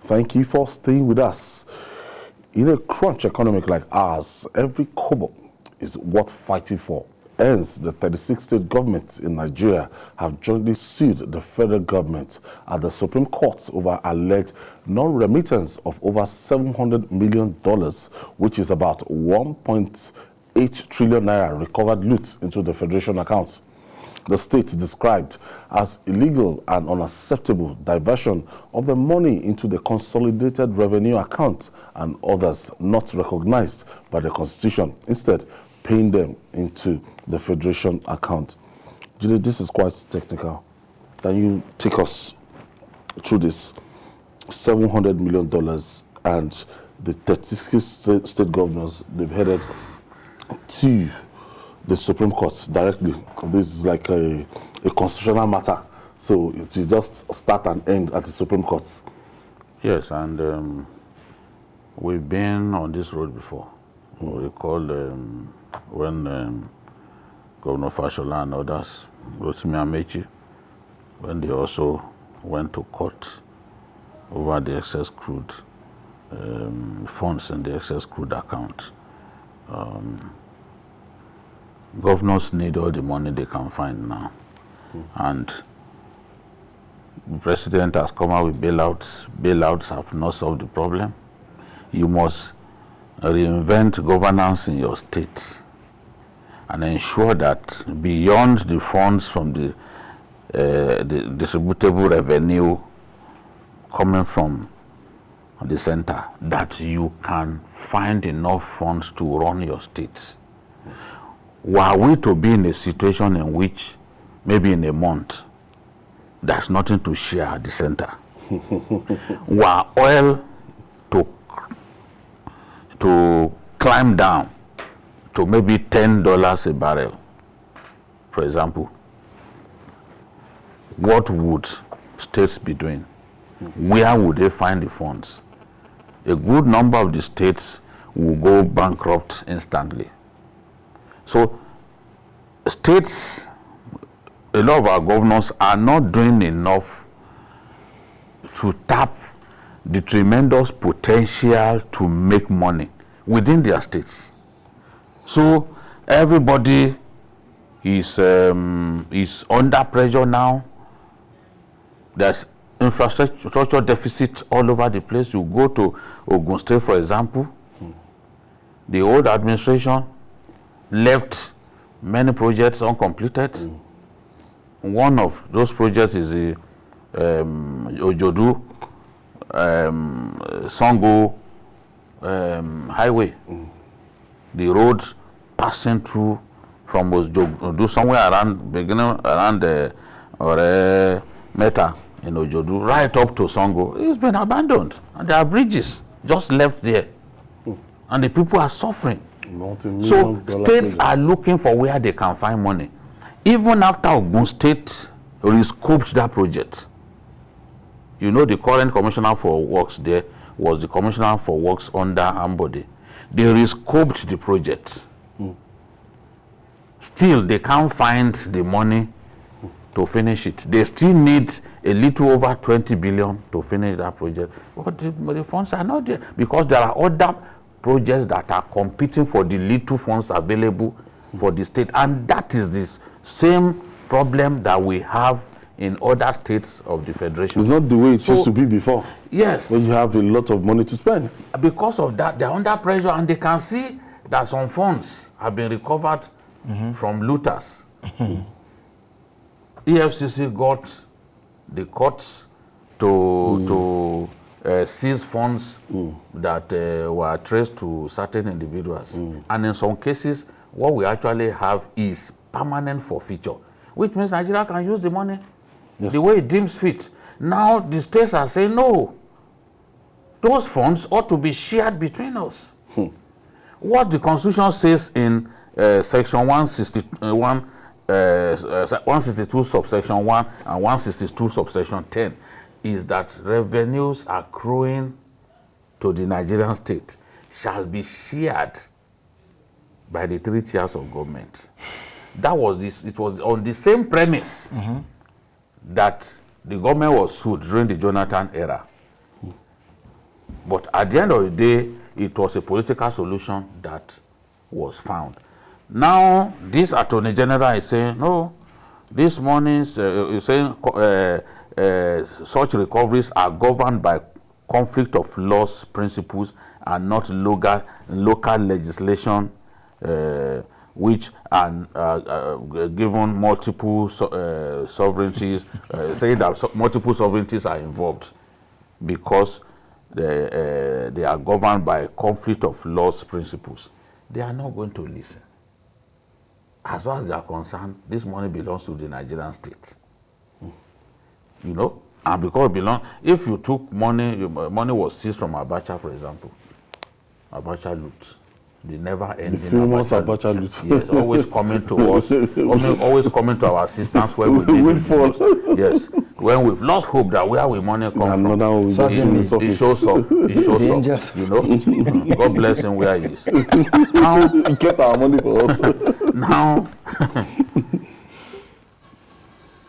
Thank you for staying with us. In a crunch economy like ours, every kobo is worth fighting for. Hence, the 36 state governments in Nigeria have jointly sued the federal government at the Supreme Court over alleged non-remittance of over $700 million, which is about 1.8 trillion naira recovered loot into the federation accounts. The state described as illegal and unacceptable diversion of the money into the consolidated revenue account and others not recognized by the Constitution, instead paying them into the federation account. Julie, this is quite technical. Can you take us through this $700 million and the 36 state governors, they've headed to the Supreme Court directly? This is like a constitutional matter, so it will just start and end at the Supreme Court. Yes, and we've been on this road before. We recall when Governor Fashola and others, Rotimi Amechi, when they also went to court over the excess crude funds in the excess crude account. Governors need all the money they can find now. And the president has come out with bailouts. Bailouts have not solved the problem. You must reinvent governance in your state and ensure that beyond the funds from the distributable revenue coming from the center, that you can find enough funds to run your state. Were we to be in a situation in which maybe in a month there's nothing to share at the center, were oil to climb down to maybe $10 a barrel, for example, what would states be doing? Where would they find the funds? A good number of the states will go bankrupt instantly. So states, a lot of our governors are not doing enough to tap the tremendous potential to make money within their states. So everybody is under pressure now. There's infrastructure deficit all over the place. You go to Ogun State, for example, the old administration left many projects uncompleted. One of those projects is the Ojodu Sango highway. The road passing through from Ojodu somewhere around Meta in Ojodu right up to Sango. It's been abandoned, and there are bridges just left there, and the people are suffering. So states are looking for where they can find money. Even after Ogun State rescoped that project, you know, the current commissioner for works there was the commissioner for works under Ambode. They rescoped the project. Still, they can't find the money to finish it. They still need a little over 20 billion to finish that project. But the funds are not there because there are other projects that are competing for the little funds available for the state. And that is the same problem that we have in other states of the federation. It's not the way it used to be before. Yes. When you have a lot of money to spend. Because of that, they're under pressure, and they can see that some funds have been recovered from looters. EFCC got the courts to seize funds that were traced to certain individuals. And in some cases, what we actually have is permanent forfeiture, which means Nigeria can use the money the way it deems fit. Now the states are saying, no, those funds ought to be shared between us. What the Constitution says in Section 162 subsection 1 and 162 subsection 10 is that revenues accruing to the Nigerian state shall be shared by the 3 tiers of government. That was this. It was on the same premise that the government was sued during the Jonathan era. But at the end of the day, it was a political solution that was found. Now, this Attorney General is saying, no, this money's saying such recoveries are governed by conflict of laws principles and not local legislation which are given multiple sovereignties, saying that multiple sovereignties are involved because they are governed by conflict of laws principles. They are not going to listen. As far as they are concerned, this money belongs to the Nigerian state. You know, and because it belongs, if you took money, money was seized from Abacha, for example. Abacha loot. They never end. The famous Abacha loot. Yes, always coming to us, always coming to our assistance when we need it most. Yes, when we've lost hope that where will money come from, it shows up. It shows up. You know, God bless him where he is. Now, he kept our money for us. Now,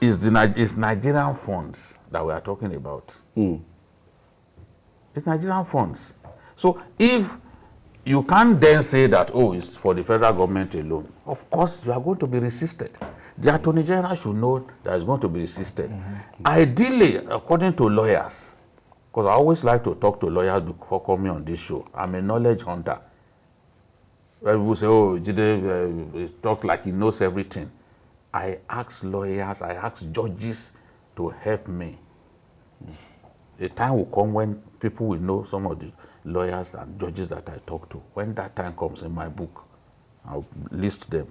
it's Nigerian funds that we are talking about. It's Nigerian funds. So if you can't then say that, oh, it's for the federal government alone. Of course, you are going to be resisted. The Attorney General should know that it's going to be resisted. Ideally, according to lawyers, because I always like to talk to lawyers before coming on this show. I'm a knowledge hunter. When people say, oh, Jide he talks like he knows everything. I ask lawyers, I ask judges to help me. A time will come when people will know some of the lawyers and judges that I talk to. When that time comes in my book, I'll list them.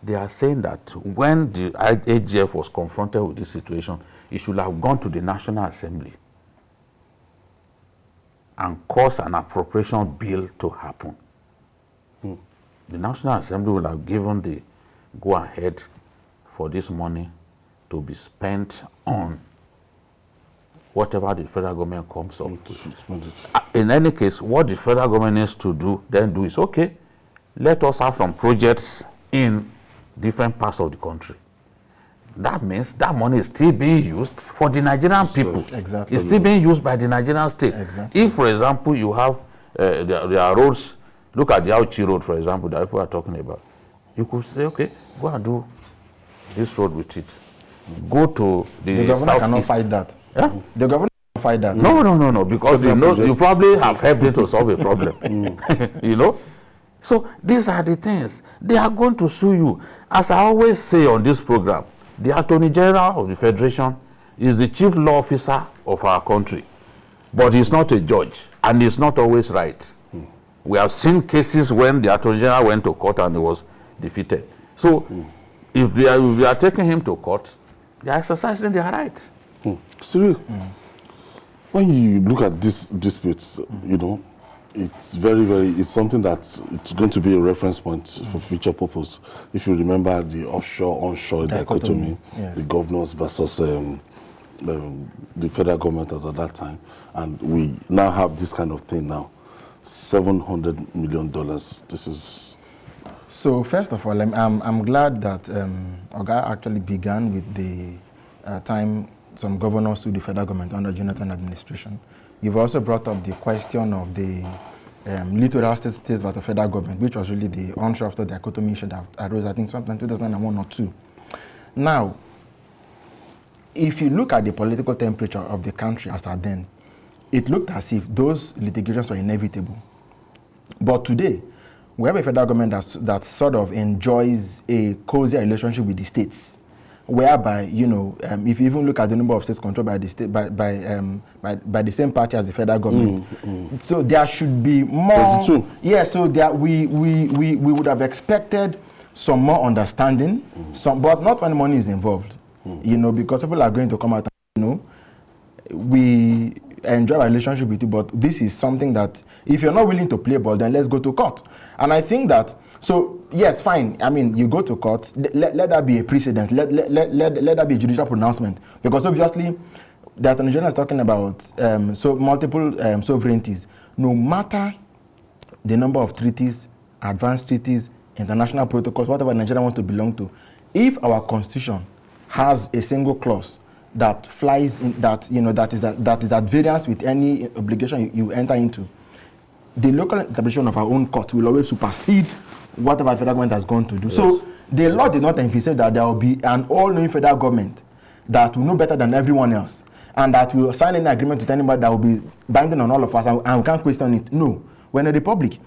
They are saying that when the AGF was confronted with this situation, it should have gone to the National Assembly and caused an appropriation bill to happen. The National Assembly will have given the go-ahead for this money to be spent on whatever the federal government comes up with. In any case, what the federal government needs to do is, okay, let us have some projects in different parts of the country. That means that money is still being used for the Nigerian people. Exactly. It's still being used by the Nigerian state. Exactly. If, for example, you have, there are roads, look at the Auchi road, for example, that people are talking about. You could say, okay, go and do this road with it. Go to the governor southeast. cannot fight that. Yeah? The governor cannot fight that. No, because you probably have helped it to solve a problem. You know? So these are the things. They are going to sue you. As I always say on this program, the Attorney General of the Federation is the chief law officer of our country. But he's not a judge, and he's not always right. We have seen cases when the Attorney General went to court and he was defeated. So if they are taking him to court, they are exercising their right. Cyril, when you look at these disputes, you know, it's it's something that's it's going to be a reference point for future purpose. If you remember the offshore-onshore dichotomy, yes. the governors versus the federal government as at that time, and we now have this kind of thing now, $700 million. This is... So first of all, I'm glad that Oga actually began with the time some governors sued the federal government under Jonathan administration. You've also brought up the question of the littoral states versus the federal government, which was really the onshore-offshore dichotomy issue that arose, I think, sometime 2001 or 2. Now, if you look at the political temperature of the country as at then, it looked as if those litigations were inevitable. But today, we have a federal government that sort of enjoys a cozy relationship with the states, whereby, you know, if you even look at the number of states controlled by the state by the same party as the federal government, so there should be more. 22. Yeah, so there we would have expected some more understanding, but not when money is involved, you know, because people are going to come out and, you know, we enjoy our relationship with you, but this is something that if you're not willing to play ball, then let's go to court. And I think that, so yes, fine, I mean, you go to court, let that be a precedent, let that be a judicial pronouncement, because obviously the Attorney General is talking about so multiple sovereignties. No matter the number of treaties, advanced treaties, international protocols, whatever Nigeria wants to belong to, if our constitution has a single clause that flies in, that is at variance with any obligation you enter into, the local interpretation of our own court will always supersede whatever the federal government has gone to do. Yes. So the law did not envisage that there will be an all-knowing federal government that will know better than everyone else, and that will sign any agreement with anybody that will be binding on all of us, and we can't question it. No, we're in a republic.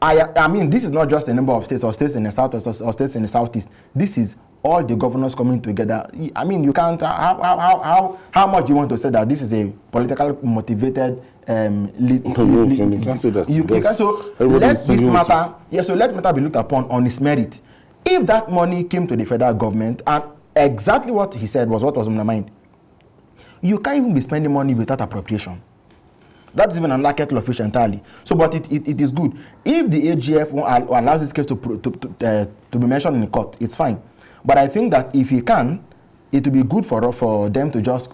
I mean, this is not just a number of states or states in the southwest or states in the southeast. This is all the governors coming together. I mean, you can't. How much do you want to say that this is a politically motivated? You can't say that. So let this matter. Yeah, so let matter be looked upon on its merit. If that money came to the federal government, and exactly what he said was what was in my mind, you can't even be spending money without appropriation. That's even another kettle of fish entirely. So, but it is good. If the AGF allows this case to be mentioned in the court, it's fine. But I think that if he can, it will be good for them to just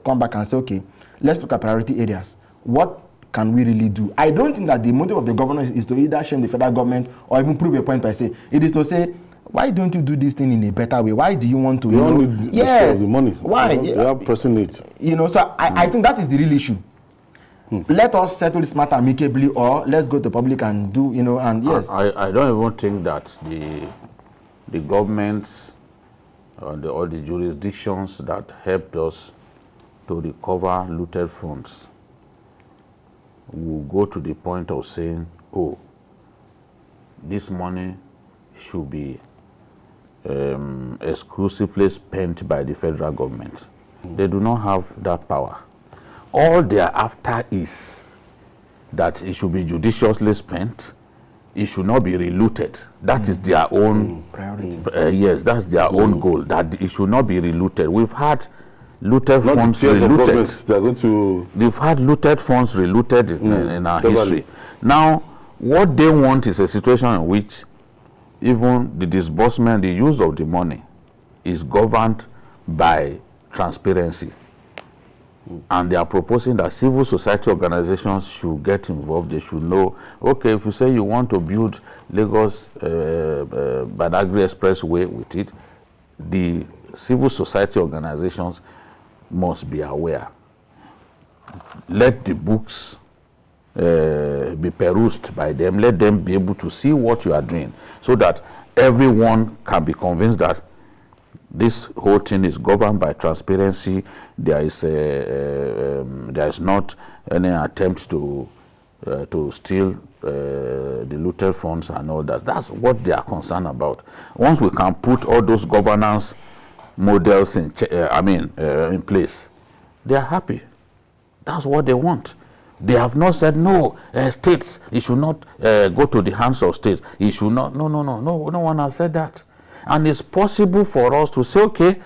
come back and say, okay, let's look at priority areas. What can we really do? I don't think that the motive of the governor is to either shame the federal government or even prove a point per se. It is to say, why don't you do this thing in a better way? Why do you want to? You only destroy the money. Why? You are pressing it. So I think that is the real issue. Let us settle this matter amicably, or let's go to public and do, and yes. I don't even think that the governments or the jurisdictions that helped us to recover looted funds will go to the point of saying, oh, this money should be exclusively spent by the federal government. They do not have that power. All they are after is that it should be judiciously spent. It should not be relooted. That is their own priority. Yes, that's their own goal. That it should not be relooted. We've had looted funds relooted. We've had looted funds relooted in our history. Now, what they want is a situation in which even the disbursement, the use of the money, is governed by transparency. And they are proposing that civil society organizations should get involved. They should know, okay, if you say you want to build Lagos Badagry Expressway with it, the civil society organizations must be aware. Let the books be perused by them. Let them be able to see what you are doing, so that everyone can be convinced that this whole thing is governed by transparency. There is not any attempt to steal the looted funds and all that. That's what they are concerned about. Once we can put all those governance models in place, they are happy. That's what they want. They have not said no. States, it should not go to the hands of states. It should not. No one has said that. And it's possible for us to say, okay,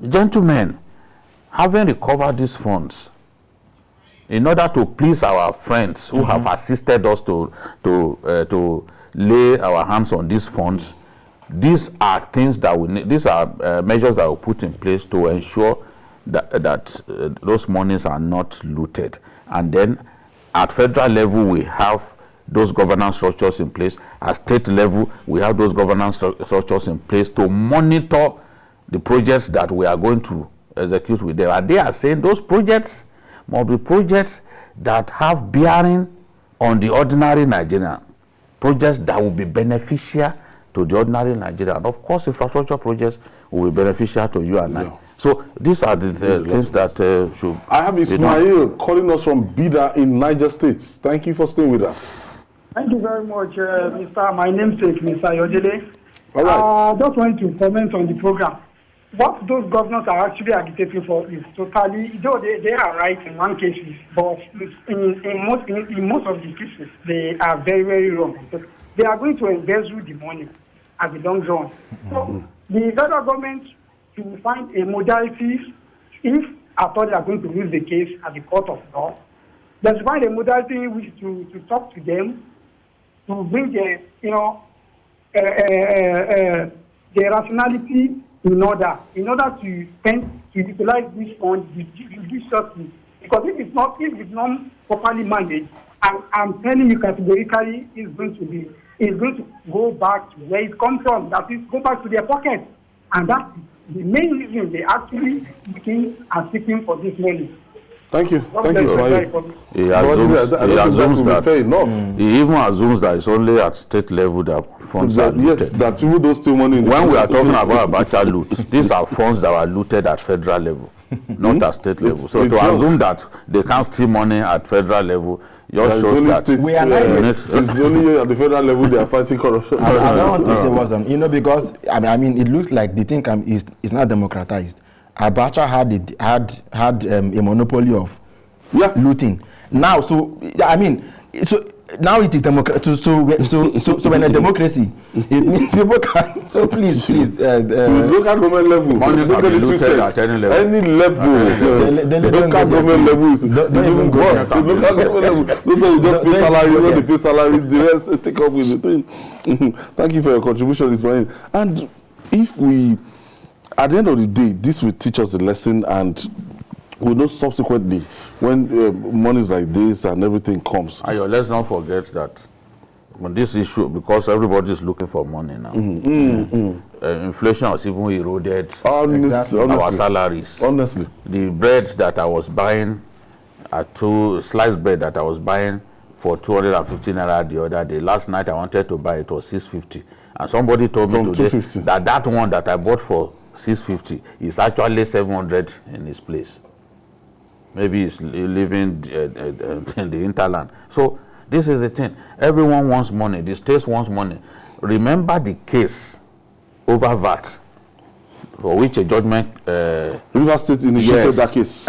gentlemen, having recovered these funds, in order to please our friends who have assisted us to lay our hands on these funds, these are things that we need. These are measures that we put in place to ensure that those monies are not looted. And then at federal level, we have those governance structures in place. At state level, we have those governance structures in place to monitor the projects that we are going to execute with them. And they are saying those projects must be projects that have bearing on the ordinary Nigerian, projects that will be beneficial to the ordinary Nigerian. And of course, infrastructure projects will be beneficial to you and I. So these are the things that should. I have Ismail calling us from Bida in Niger State. Thank you for staying with us. Thank you very much, Mr. My namesake, Mr. Yodele. All right. I just want to comment on the program. What those governors are actually agitating for is totally, though they are right in one case, but in most of the cases, they are very, very wrong. Because they are going to embezzle the money at the long run. So the federal government to find a modality, if at all they are going to lose the case at the court of law, let's find a modality in which to talk to them, to bring the rationality in order to utilize this fund judiciously. Because if it's not properly managed, I'm telling you categorically, it's going to go back to where it comes from. That is, go back to their pocket, and that is the main reason they actually looking and seeking for this money. Thank you. Thank you, Ismail. He assumes that fair enough. He even assumes that it's only at state level that funds are looted. Yes, that people don't steal money. When we are talking about Abacha loot, these are funds that were looted at federal level, not at state level. So to assume that they can't steal money at federal level just shows that we are it's only at the federal level they are fighting corruption. I don't want to say what's on, because I mean it looks like the thing is not democratized. Abacha had a monopoly of looting. Now, so now it is democracy. So when a democracy, it means people can. So please. To local government level, money can be looted at any level. Any level, local government level is even worse. Local government level, those who just pay salary, when they pay salaries, the rest take up with the thing. Thank you for your contribution, Ismail. And if we, at the end of the day, this will teach us a lesson, and we know subsequently when monies like this and everything comes. Ayo, let's not forget that when this issue, because everybody is looking for money now, inflation has even eroded our salaries. Honestly, the bread that I was buying, sliced bread that I was buying for 250 naira the other day. Last night I wanted to buy it was 650, and somebody told me today that one that I bought for 650 is actually 700 in his place. Maybe he's living in the hinterland. So this is the thing. Everyone wants money. The states wants money. Remember the case over VAT, for which a judgment. River State initiated that case.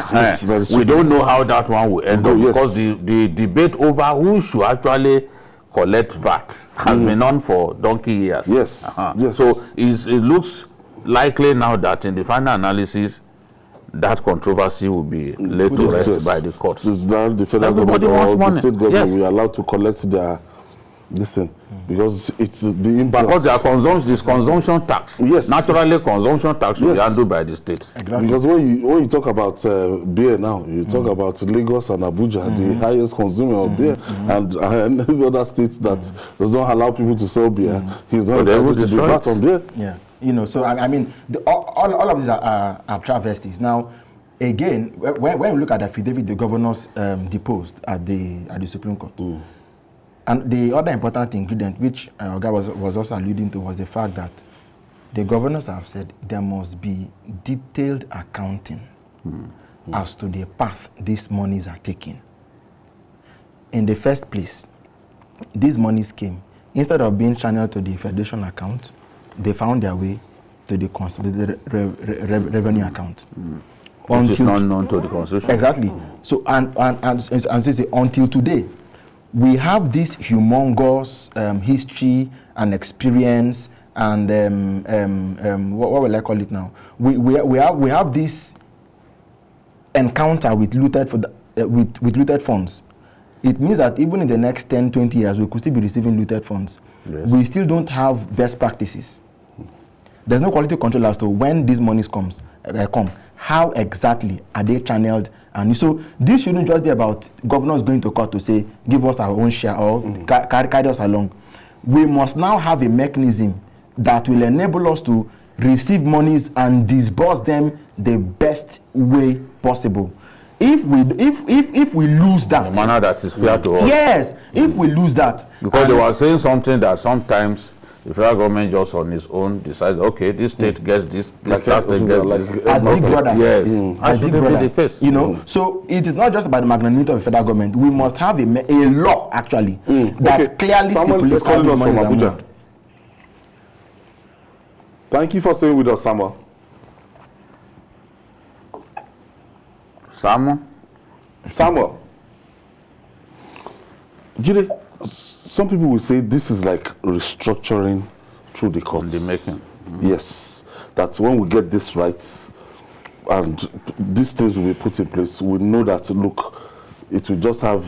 We don't know how that one will end up, because the debate over who should actually collect VAT has been on for donkey years. Yes. Yes. So it looks likely now that in the final analysis, that controversy will be laid to rest by the courts. It's now the federal government or the state government will be allowed to collect their because it's the imbalance. Because their consumption tax. Yes. Naturally, consumption tax will be handled by the states. Exactly. Because when you talk about beer now, you talk about Lagos and Abuja, the highest consumer of beer, and these other states that does not allow people to sell beer, he's not able to do that on beer. Yeah. So I mean, all of these are travesties. Now, again, when we look at the affidavit the governors deposed at the Supreme Court, and the other important ingredient, which Oga was also alluding to, was the fact that the governors have said there must be detailed accounting as to the path these monies are taking. In the first place, these monies came, instead of being channeled to the Federation account, they found their way to the consolidated revenue account. Which is not known to the Constitution. Exactly. So, until today, we have this humongous history and experience, and what will I call it now? We have this encounter with looted funds. It means that even in the next 10, 20 years, we could still be receiving looted funds. Yes. We still don't have best practices. There's no quality control as to when these monies come. How exactly are they channeled? And so this shouldn't just be about governors going to court to say, give us our own share or carry us along. We must now have a mechanism that will enable us to receive monies and disburse them the best way possible. If we lose that, in a manner that is fair to us. Yes, if we lose that. Because they were saying something that sometimes the federal government just on its own decides, okay, this state gets this state gets this. As big brother. Yes. As big brother. So it is not just about the magnanimity of the federal government. We must have a law, actually, that clearly stipulates how these monies are moved. Thank you for staying with us, Samuel. Samuel. Jide, some people will say this is like restructuring through the courts. The making. Yes. That when we get this right and these things will be put in place, we know that, look, it will just have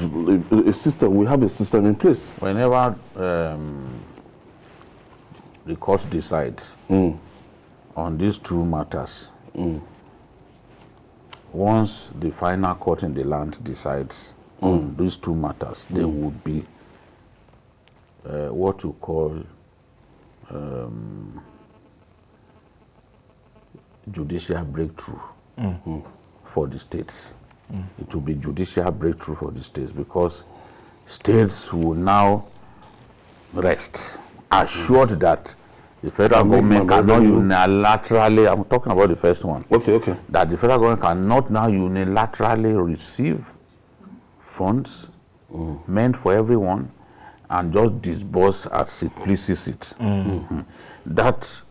a system. We have a system in place. Whenever the court decides on these two matters, once the final court in the land decides on these two matters, there would be what you call judicial breakthrough for the states. It will be judicial breakthrough for the states because states will now rest, assured that the federal government cannot unilaterally, I'm talking about the first one, that the federal government cannot now unilaterally receive funds meant for everyone and just disburse as it pleases it. That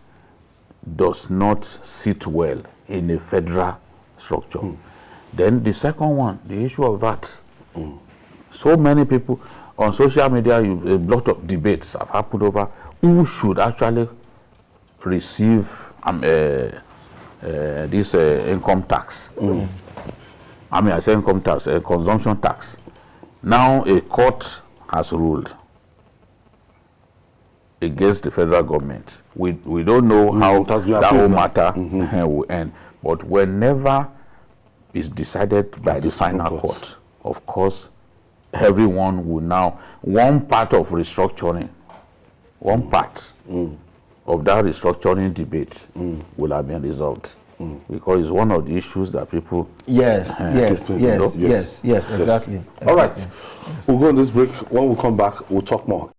does not sit well in a federal structure. Then the second one, the issue of VAT. So many people on social media, a lot of debates have happened over who should actually receive this income tax. I mean, I say income tax, consumption tax. Now a court has ruled against the federal government. We don't know how that whole matter will end. But whenever it's decided by the final court, of course, everyone will now, one part of restructuring, one part of that restructuring debate will have been resolved. Because it's one of the issues that people... Yes, exactly. All right, we'll go on this break. When we come back, we'll talk more.